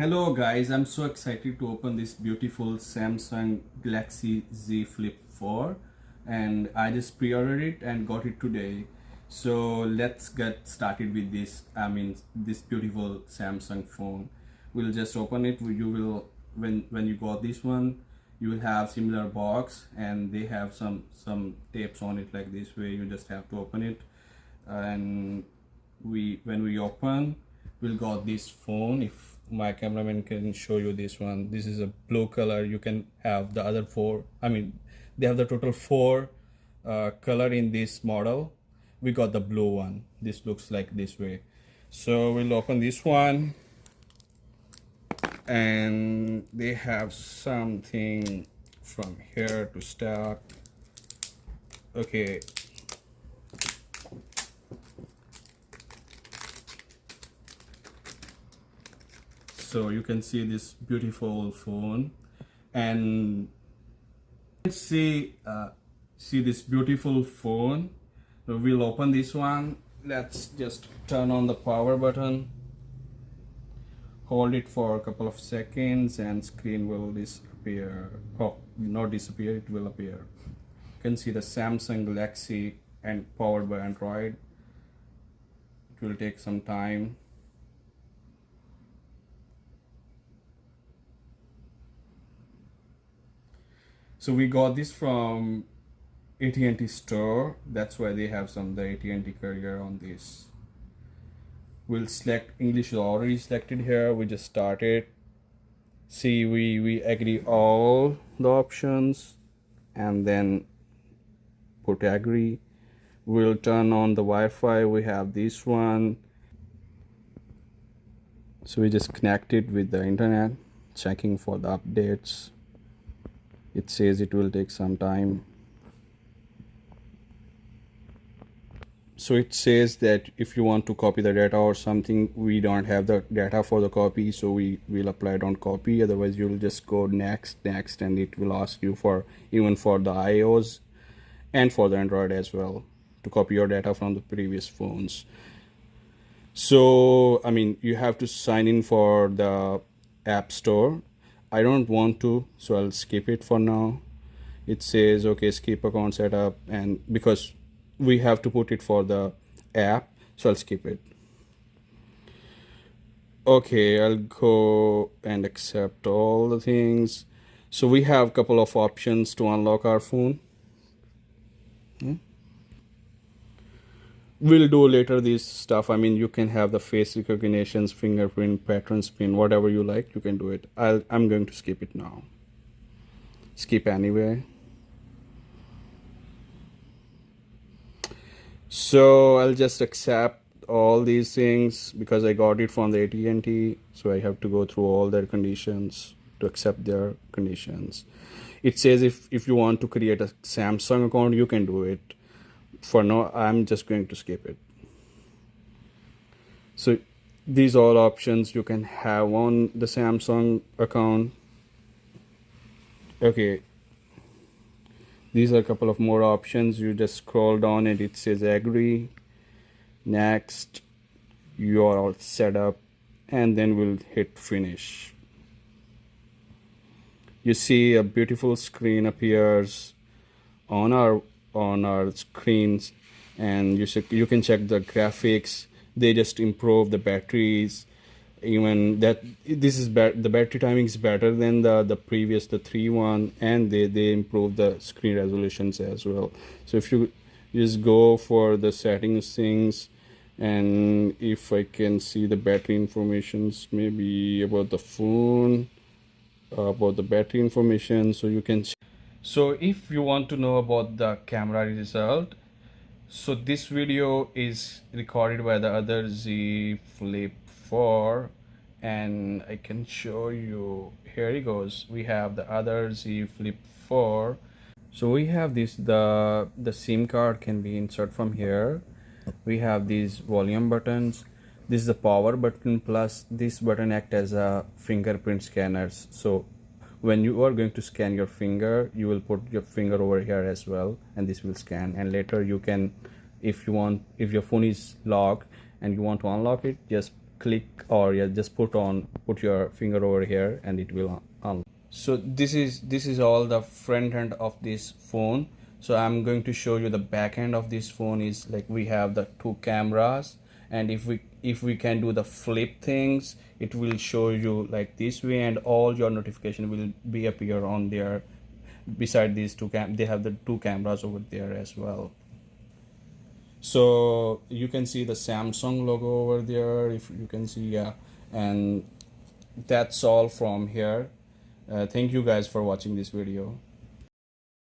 Hello guys, I'm so excited to open this beautiful Samsung Galaxy Z Flip 4 and I just pre-ordered it and got it today. So let's get started with this beautiful Samsung phone. We'll just open it. You will when you got this one, you will have similar box and they have some tapes on it like this way. You just have to open it and when we open, we'll got this phone. If my cameraman can show you this one, this is a blue color. You can have the other four. They have the total four color in this model. We got the blue one. This looks like this way. So we'll open this one and they have something from here to start. Okay, so you can see this beautiful phone and see this beautiful phone. So we'll open this one. Let's just turn on the power button, hold it for a couple of seconds and screen will disappear. Oh, not disappear, it will appear. You can see the Samsung Galaxy and powered by Android. It will take some time. So we got this from AT&T store. That's why they have the AT&T courier on this. We'll select English is already selected here. We just started. See, we agree all the options and then put agree. We'll turn on the Wi-Fi. We have this one. So we just connect it with the internet, checking for the updates. It says it will take some time. So it says that if you want to copy the data or something, we don't have the data for the copy, so we will apply don't copy. Otherwise you'll just go next, and it will ask you for even for the iOS and for the Android as well to copy your data from the previous phones. So you have to sign in for the App Store. I don't want to, so I'll skip it for now. It says okay, skip account setup, and because we have to put it for the app, so I'll skip it. Okay, I'll go and accept all the things. So we have a couple of options to unlock our phone. We'll do later this stuff. You can have the face recognitions, fingerprint, pattern spin, whatever you like, you can do it. I'm going to skip it now. Skip anyway. So I'll just accept all these things because I got it from the AT&T, so I have to go through all their conditions to accept their conditions. It says if you want to create a Samsung account, you can do it. For now, I'm just going to skip it. So these all options you can have on the Samsung account. Okay, these are a couple of more options. You just scroll down and it says agree, next, you are all set up, and then we'll hit finish. You see a beautiful screen appears on our screens, and you can check the graphics. They just improve the batteries, even that this is the battery timing is better than the previous, the 3 and they improve the screen resolutions as well. So if you just go for the settings things, and if I can see the battery informations, maybe about the phone, about the battery information, so you can. So if you want to know about the camera result, so this video is recorded by the other Z Flip 4 and I can show you. Here it goes. We have the other Z Flip 4. So we have this, the SIM card can be inserted from here. We have these volume buttons. This is the power button, plus this button act as a fingerprint scanners. So when you are going to scan your finger, you will put your finger over here as well, and this will scan. And later you can, if your phone is locked and you want to unlock it, just click, or yeah, just put your finger over here and it will unlock. So this is all the front end of this phone. So I'm going to show you the back end of this phone. Is like we have the two cameras, and if we can do the flip things, it will show you like this way, and all your notification will be appear on there. Beside these they have the two cameras over there as well. So you can see the Samsung logo over there, if you can see. Yeah, and that's all from here. Thank you guys for watching this video.